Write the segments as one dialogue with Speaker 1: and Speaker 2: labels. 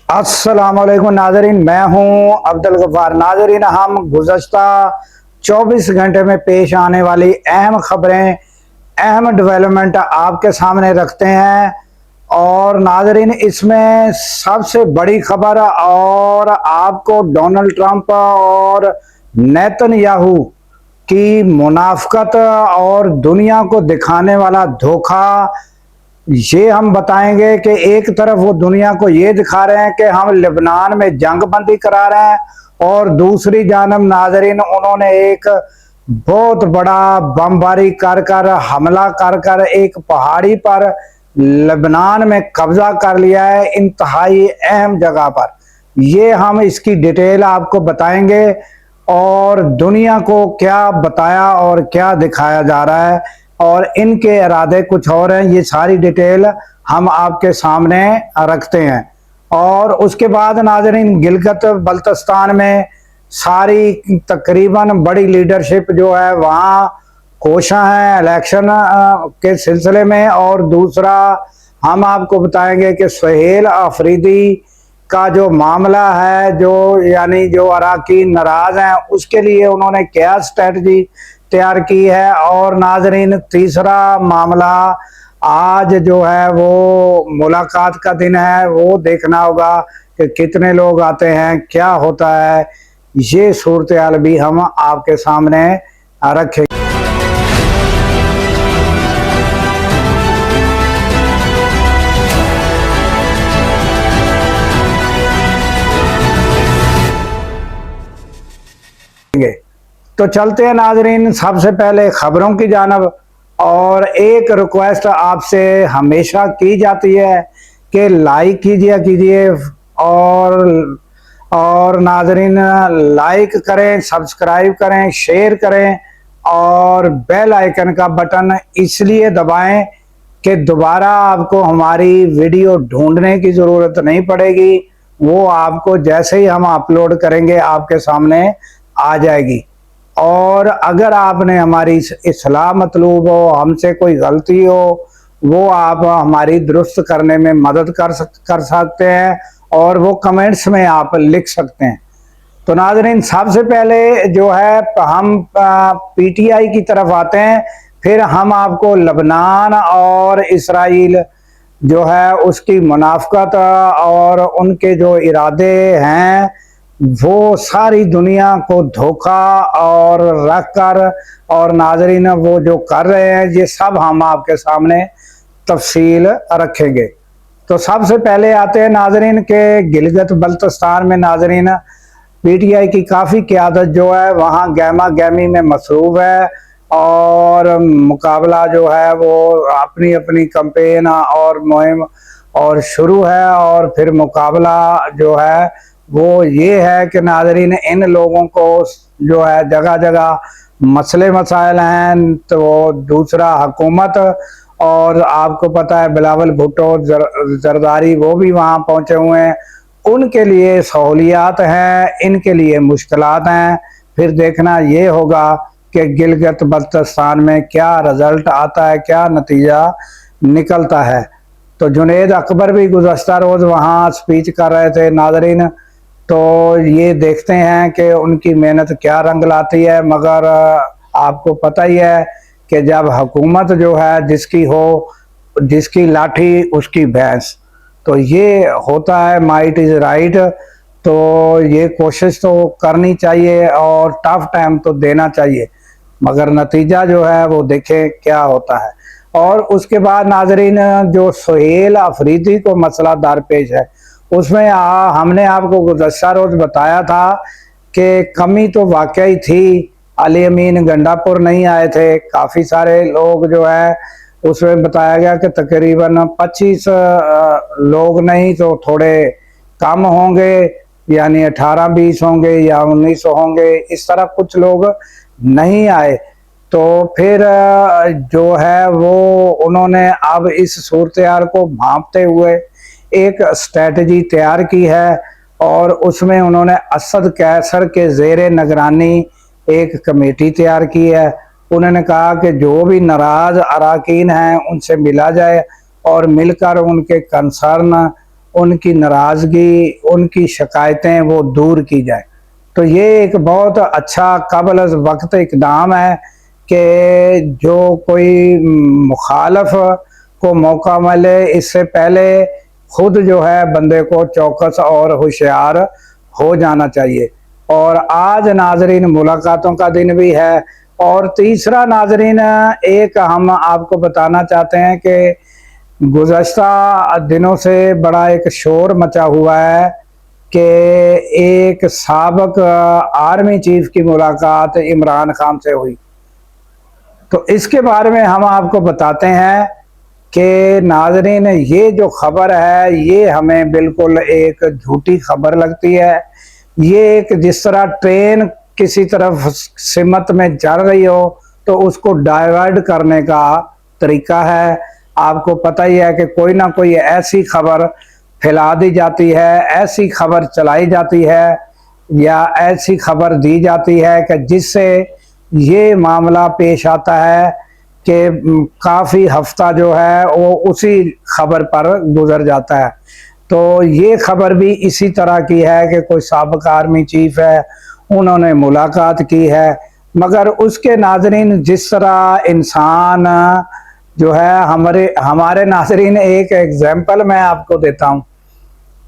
Speaker 1: अस्सलाम वालेकुम नाजरीन, मैं हूं अब्दुल गफ्फार। नाजरीन, हम गुज़श्ता 24 घंटे में पेश आने वाली अहम खबरें, अहम डेवलपमेंट आपके सामने रखते हैं। और नाजरीन, इसमें सबसे बड़ी खबर और आपको डोनाल्ड ट्रंप और नेतन्याहू की मुनाफकत और दुनिया को दिखाने वाला धोखा, ये हम बताएंगे कि एक तरफ वो दुनिया को ये दिखा रहे हैं कि हम लेबनान में जंग बंदी करा रहे हैं, और दूसरी जानब नाजरीन उन्होंने एक बहुत बड़ा बमबारी कर कर, हमला कर कर एक पहाड़ी पर लेबनान में कब्जा कर लिया है, इंतहाई अहम जगह पर। ये हम इसकी डिटेल आपको बताएंगे और दुनिया को क्या बताया और क्या दिखाया जा रहा है, और इनके इरादे कुछ और हैं। ये सारी डिटेल हम आपके सामने रखते हैं। और उसके बाद नाज़रीन, गिलगित बल्तिस्तान में सारी तकरीबन बड़ी लीडरशिप जो है वहाँ कोशा है इलेक्शन के सिलसिले में। और दूसरा हम आपको बताएंगे कि सुहेल अफरीदी का जो मामला है, जो यानी जो अराकीन नाराज हैं, उसके लिए उन्होंने क्या स्ट्रेटजी तैयार की है। और नाजरीन, तीसरा मामला, आज जो है वो मुलाकात का दिन है, वो देखना होगा कि कितने लोग आते हैं, क्या होता है। ये सूरत हाल भी हम आपके सामने रखेंगे। तो चलते हैं नाजरीन सबसे पहले खबरों की जानब। और एक रिक्वेस्ट आपसे हमेशा की जाती है कि लाइक कीजिए और नाजरीन लाइक करें, सब्सक्राइब करें, शेयर करें, और बेल आइकन का बटन इसलिए दबाएं कि दोबारा आपको हमारी वीडियो ढूंढने की ज़रूरत नहीं पड़ेगी। वो आपको जैसे ही हम अपलोड करेंगे आपके सामने आ जाएगी। और अगर आपने हमारी इस्लाह मतलूब हो, हमसे कोई गलती हो, वो आप हमारी दुरुस्त करने में मदद कर सकते हैं, और वो कमेंट्स में आप लिख सकते हैं। तो नाज़रीन, सबसे पहले जो है हम पीटीआई की तरफ आते हैं, फिर हम आपको लबनान और इसराइल जो है उसकी मुनाफकत और उनके जो इरादे हैं वो सारी दुनिया को धोखा और रख कर, और नाजरीन वो जो कर रहे हैं, ये सब हम आपके सामने तफसील रखेंगे। तो सबसे पहले आते हैं नाजरीन के गिलगित बल्तिस्तान में। नाजरीन, पीटीआई की काफ़ी क़यादत जो है वहाँ गहमा गहमी में मसरूफ़ है, और मुकाबला जो है वो अपनी अपनी कैंपेन और मुहिम और शुरू है। और फिर मुकाबला जो है वो ये है कि नाजरीन इन लोगों को जो है जगह जगह मसले मसाइल हैं। तो दूसरा हुकूमत, और आपको पता है बिलावल भुट्टो जरदारी वो भी वहाँ पहुँचे हुए हैं, उनके लिए सहूलियात हैं, इनके लिए मुश्किलात हैं। फिर देखना ये होगा कि गिलगित बल्तिस्तान में क्या रिजल्ट आता है, क्या नतीजा निकलता है। तो जुनेद अकबर भी गुज़श्ता रोज़ वहाँ स्पीच कर रहे थे नाजरीन, तो ये देखते हैं कि उनकी मेहनत क्या रंग लाती है। मगर आपको पता ही है कि जब हुकूमत जो है जिसकी हो, जिसकी लाठी उसकी भैंस, तो ये होता है, माइट इज़ राइट। तो ये कोशिश तो करनी चाहिए और टफ टाइम तो देना चाहिए, मगर नतीजा जो है वो देखें क्या होता है। और उसके बाद नाजरीन, जो सुहेल अफरीदी को मसला दरपेश है, उसमें हमने आपको गुज़श्ता रोज़ बताया था कि कमी तो वाकई थी। अली अमीन गंडापुर नहीं आए थे, काफ़ी सारे लोग जो है उसमें बताया गया कि तकरीबन 25 लोग नहीं तो थोड़े कम होंगे, यानी 18-20 होंगे या 19 होंगे, इस तरह कुछ लोग नहीं आए। तो फिर जो है वो उन्होंने अब इस सूरत हाल को भांपते हुए एक स्ट्रेटजी तैयार की है, और उसमें उन्होंने असद कैसर के ज़ेरे निगरानी एक कमेटी तैयार की है। उन्होंने कहा कि जो भी नाराज़ अराकीन हैं उनसे मिला जाए, और मिलकर उनके कंसर्न उनकी नाराज़गी, उनकी शिकायतें वो दूर की जाए। तो ये एक बहुत अच्छा कबल अज़ वक्त इक़दाम है कि जो कोई मुखालफ को मौका मिले, इससे पहले खुद जो है बंदे को चौकस और होशियार हो जाना चाहिए। और आज नाजरीन मुलाकातों का दिन भी है। और तीसरा नाजरीन, एक हम आपको बताना चाहते हैं कि गुज़श्ता दिनों से बड़ा एक शोर मचा हुआ है कि एक साबिक़ आर्मी चीफ की मुलाकात इमरान खान से हुई। तो इसके बारे में हम आपको बताते हैं कि नाजरीन, ये जो खबर है ये हमें बिल्कुल एक झूठी खबर लगती है। ये एक जिस तरह ट्रेन किसी तरफ सिमत में चल रही हो तो उसको डाइवर्ट करने का तरीका है। आपको पता ही है कि कोई ना कोई ऐसी खबर फैला दी जाती है, ऐसी खबर चलाई जाती है या ऐसी खबर दी जाती है कि जिससे ये मामला पेश आता है कि काफ़ी हफ्ता जो है वो उसी खबर पर गुजर जाता है। तो ये खबर भी इसी तरह की है कि कोई साबिक़ आर्मी चीफ है, उन्होंने मुलाकात की है, मगर उसके नाजरीन जिस तरह इंसान जो है हमारे नाजरीन, एक एग्जाम्पल मैं आपको देता हूँ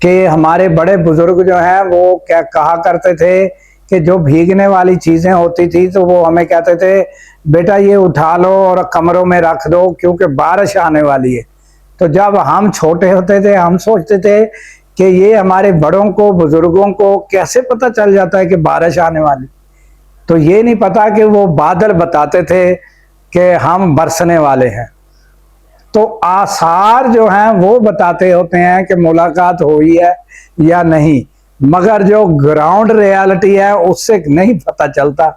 Speaker 1: कि हमारे बड़े बुजुर्ग जो हैं वो क्या कहा करते थे कि जो भीगने वाली चीज़ें होती थी तो वो हमें कहते थे बेटा ये उठा लो और कमरों में रख दो क्योंकि बारिश आने वाली है। तो जब हम छोटे होते थे हम सोचते थे कि ये हमारे बड़ों को, बुजुर्गों को कैसे पता चल जाता है कि बारिश आने वाली। तो ये नहीं पता कि वो बादल बताते थे कि हम बरसने वाले हैं। तो आसार जो हैं वो बताते होते हैं कि मुलाकात हुई है या नहीं, मगर जो ग्राउंड रियलिटी है उससे नहीं पता चलता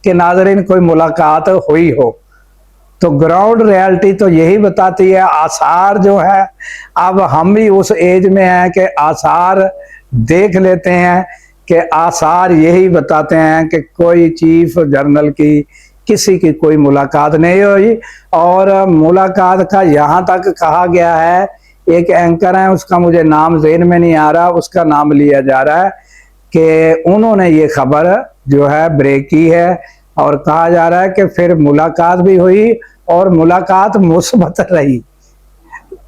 Speaker 1: कि नाजरीन कोई मुलाकात हुई हो। तो ग्राउंड रियलिटी तो यही बताती है, आसार जो है, अब हम भी उस एज में हैं कि आसार देख लेते हैं कि आसार यही बताते हैं कि कोई चीफ जनरल की किसी की कोई मुलाकात नहीं हुई। और मुलाकात का यहाँ तक कहा गया है, एक एंकर है उसका मुझे नाम ज़हन में नहीं आ रहा, उसका नाम लिया जा रहा है कि उन्होंने ये खबर जो है ब्रेक की है और कहा जा रहा है कि फिर मुलाकात भी हुई और मुलाकात मुस्बत रही।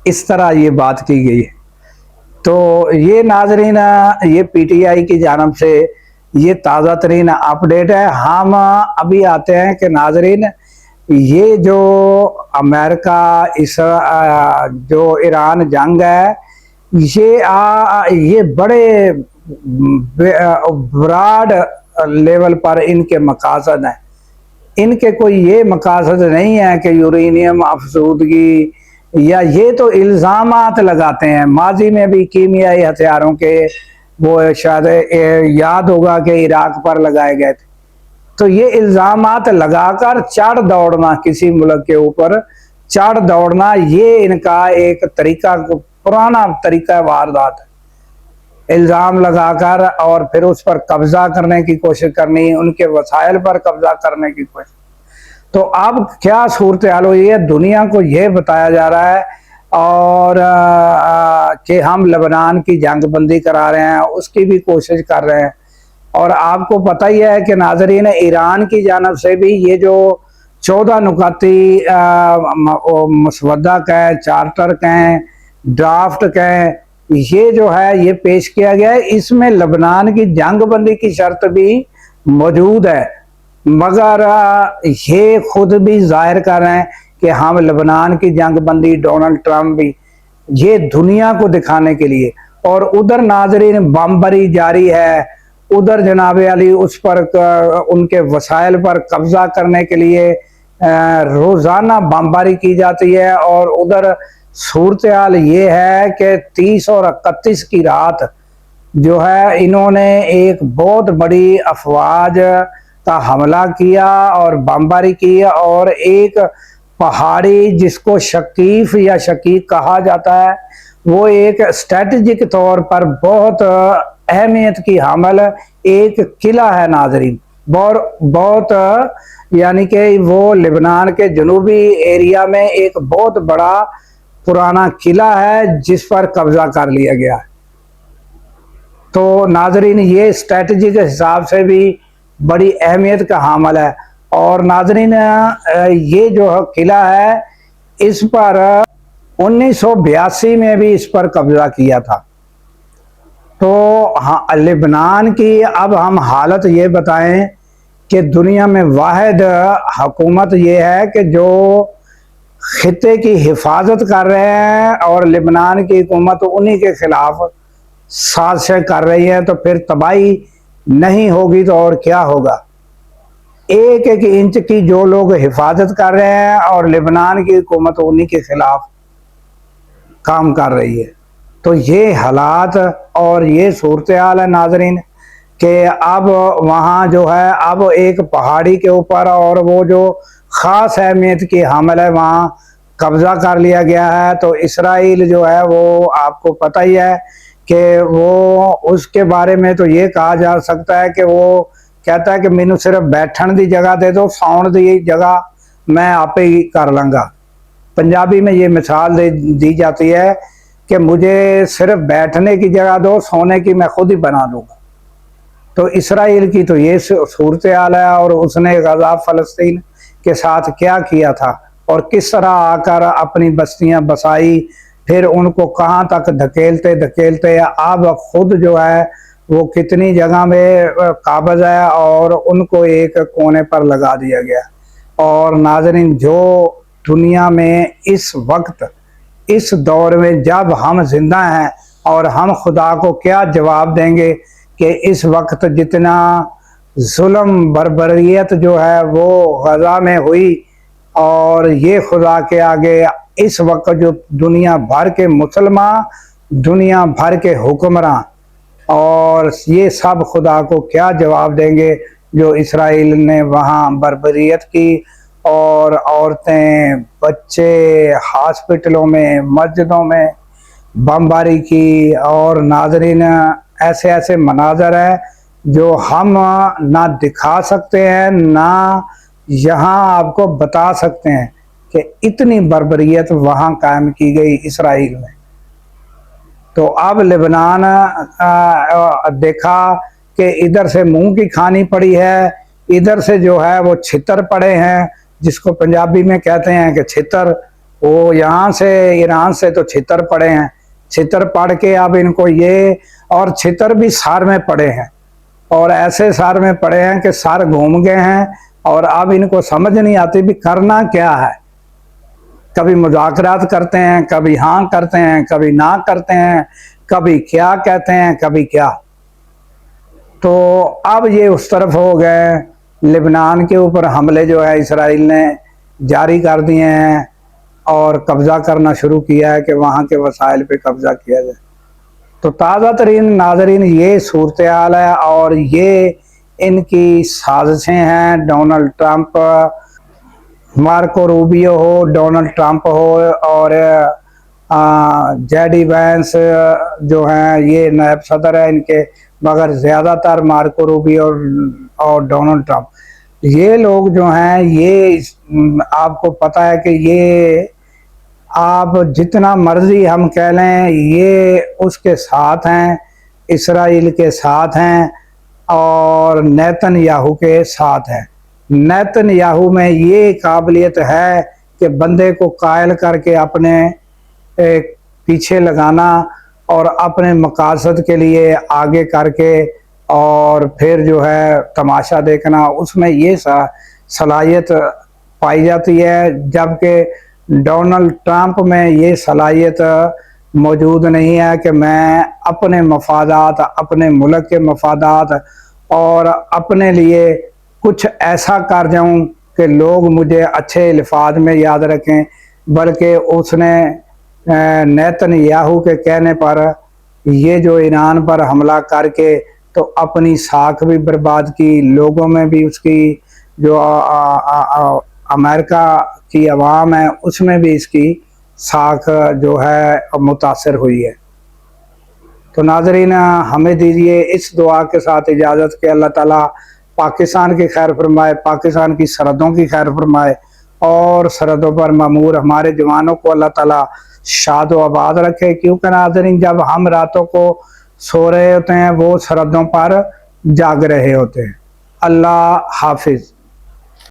Speaker 1: इस तरह ये बात की गई है। तो ये नाजरीन, ये पीटीआई की जानब से ये ताज़ा तरीन अपडेट है। हम अभी आते हैं कि नाजरीन, ये जो अमेरिका जो ईरान जंग है, ये बड़े ब्रॉड लेवल पर इनके मकासद हैं। इनके कोई ये मकासद नहीं है कि यूरेनियम अफसूदगी, या ये तो इल्ज़ामात लगाते हैं। माजी में भी कीमियाई हथियारों के वो शायद याद होगा कि इराक पर लगाए गए थे। तो ये इल्ज़ामात लगाकर चढ़ दौड़ना, किसी मुल्क के ऊपर चढ़ दौड़ना, ये इनका एक तरीका, पुराना तरीका वारदात है। इल्ज़ाम लगाकर और फिर उस पर कब्जा करने की कोशिश करनी, उनके वसाइल पर कब्जा करने की कोशिश। तो अब क्या सूरत हाल हुई है, दुनिया को यह बताया जा रहा है और कि हम लेबनान की जंगबंदी करा रहे हैं, उसकी भी कोशिश कर रहे हैं। और आपको पता ही है कि नाजरीन, ईरान की जानब से भी ये जो 14 नुकाती मसवदा कहें, चार्टर कहें, ड्राफ्ट कहें, ये जो है ये पेश किया गया है। इसमें लेबनान की जंगबंदी की शर्त भी मौजूद है, मगर ये खुद भी जाहिर कर रहे हैं कि हम लेबनान की जंगबंदी, डोनाल्ड ट्रंप भी, ये दुनिया को दिखाने के लिए। और उधर नाजरीन बमबारी जारी है, उधर जनाब अली उस पर उनके वसाइल पर कब्जा करने के लिए रोज़ाना बमबारी की जाती है। और उधर सूरत हाल ये है कि 30 और 31 की रात जो है इन्होंने एक बहुत बड़ी अफवाज का हमला किया और बमबारी की। और एक पहाड़ी जिसको शकीफ या शकीक कहा जाता है, वो एक स्ट्रेटजिक तौर पर बहुत अहमियत की हामिल एक किला है नाजरीन। बहुत यानी कि वो लेबनान के जनूबी एरिया में एक बहुत बड़ा पुराना किला है जिस पर कब्जा कर लिया गया है। तो नाजरीन ये स्ट्रेटजी के हिसाब से भी बड़ी अहमियत का हामिल है। और नाजरीन ये जो किला है इस पर 1982 में भी इस पर कब्जा किया था। तो हाँ, लेबनान की अब हम हालत ये बताएं कि दुनिया में वाहिद हुकूमत ये है कि जो खित्ते की हिफाजत कर रहे हैं, और लेबनान की हुकूमत उन्हीं के खिलाफ साजिशें कर रही है। तो फिर तबाही नहीं होगी तो और क्या होगा। एक एक इंच की जो लोग हिफाजत कर रहे हैं और लेबनान की हुकूमत उन्हीं के खिलाफ काम कर रही है। तो ये हालात और ये सूरत हाल है नाजरीन कि अब वहाँ जो है अब एक पहाड़ी के ऊपर, और वो जो ख़ास अहमियत की हामिल है, वहाँ कब्ज़ा कर लिया गया है। तो इसराइल जो है वो आपको पता ही है कि वो उसके बारे में तो ये कहा जा सकता है कि वो कहता है कि मैनू सिर्फ बैठन की जगह दे दो, सौण की जगह मैं आपे ही कर लूँगा। पंजाबी में ये मिसाल दी जाती है कि मुझे सिर्फ बैठने की जगह दो, सोने की मैं खुद ही बना दूंगा। तो इसराइल की तो ये सूरत हाल है। और उसने गजा फ़लस्तीन के साथ क्या किया था और किस तरह आकर अपनी बस्तियां बसाई, फिर उनको कहाँ तक धकेलते धकेलते अब खुद जो है वो कितनी जगह में काबज है और उनको एक कोने पर लगा दिया गया। और नाज़रीन जो दुनिया में इस वक्त इस दौर में जब हम जिंदा हैं, और हम खुदा को क्या जवाब देंगे कि इस वक्त जितना जुल्म बर्बरियत जो है वो गजा में हुई, और ये खुदा के आगे इस वक्त जो दुनिया भर के मुसलमान, दुनिया भर के हुक्मरान, और ये सब खुदा को क्या जवाब देंगे जो इसराइल ने वहाँ बर्बरियत की, और औरतें बच्चे हॉस्पिटलों में मस्जिदों में बमबारी की। और नाजरीन ऐसे ऐसे मनाजर है जो हम ना दिखा सकते हैं ना यहाँ आपको बता सकते हैं कि इतनी बर्बरियत वहाँ कायम की गई इसराइल में। तो अब लेबनान देखा कि इधर से मुंह की खानी पड़ी है, इधर से जो है वो छितर पड़े हैं, जिसको पंजाबी में कहते हैं कि छितर। वो यहाँ से ईरान से तो छितर पड़े हैं, छितर पड़ के अब इनको ये, और छितर भी सर में पड़े हैं, और ऐसे सर में पड़े हैं कि सर घूम गए हैं, और अब इनको समझ नहीं आती भी करना क्या है। कभी मुज़ाकरात करते हैं, कभी हाँ करते हैं, कभी ना करते हैं, कभी क्या कहते हैं, कभी क्या। तो अब ये उस तरफ हो गए, लेबनान के ऊपर हमले जो है इसराइल ने जारी कर दिए हैं और कब्ज़ा करना शुरू किया है कि वहाँ के वसाइल पे कब्ज़ा किया जाए। तो ताज़ा तरीन नाजरीन ये सूरत हाल है, और ये इनकी साजिशें हैं। डोनाल्ड ट्रंप, मार्को रूबियो हो, डोनाल्ड ट्रंप हो, और जेडी वैंस जो हैं ये नायब सदर है इनके, मगर ज़्यादातर मार्को रूबियो और डोनाल्ड ट्रंप, ये लोग जो हैं ये आपको पता है कि ये आप जितना मर्जी हम कह लें ये उसके साथ हैं, इसराइल के साथ हैं और नेतन्याहू के साथ हैं। नेतन्याहू में ये काबिलियत है कि बंदे को कायल करके अपने पीछे लगाना और अपने मकासद के लिए आगे करके और फिर जो है तमाशा देखना, उसमें ये सलाहियत पाई जाती है। जबकि डोनाल्ड ट्रंप में ये सलाहियत मौजूद नहीं है कि मैं अपने मफादात, अपने मुल्क के मफादात और अपने लिए कुछ ऐसा कर जाऊं कि लोग मुझे अच्छे अल्फाज में याद रखें, बल्कि उसने नेतन्याहू के कहने पर ये जो ईरान पर हमला करके तो अपनी साख भी बर्बाद की, लोगों में भी उसकी जो अमेरिका की अवाम है उसमें भी इसकी साख जो है मुतासर हुई है। तो नाजरीन हमें दीजिए इस दुआ के साथ इजाज़त कि अल्लाह ताला पाकिस्तान की खैर फरमाए, पाकिस्तान की सरहदों की खैर फरमाए और सरहदों पर मामूर हमारे जवानों को अल्लाह ताला शाद व आबाद रखे। क्योंकि नाज़रीन जब हम रातों को सो रहे होते हैं, वो सरहदों पर जाग रहे होते हैं। अल्लाह हाफिज।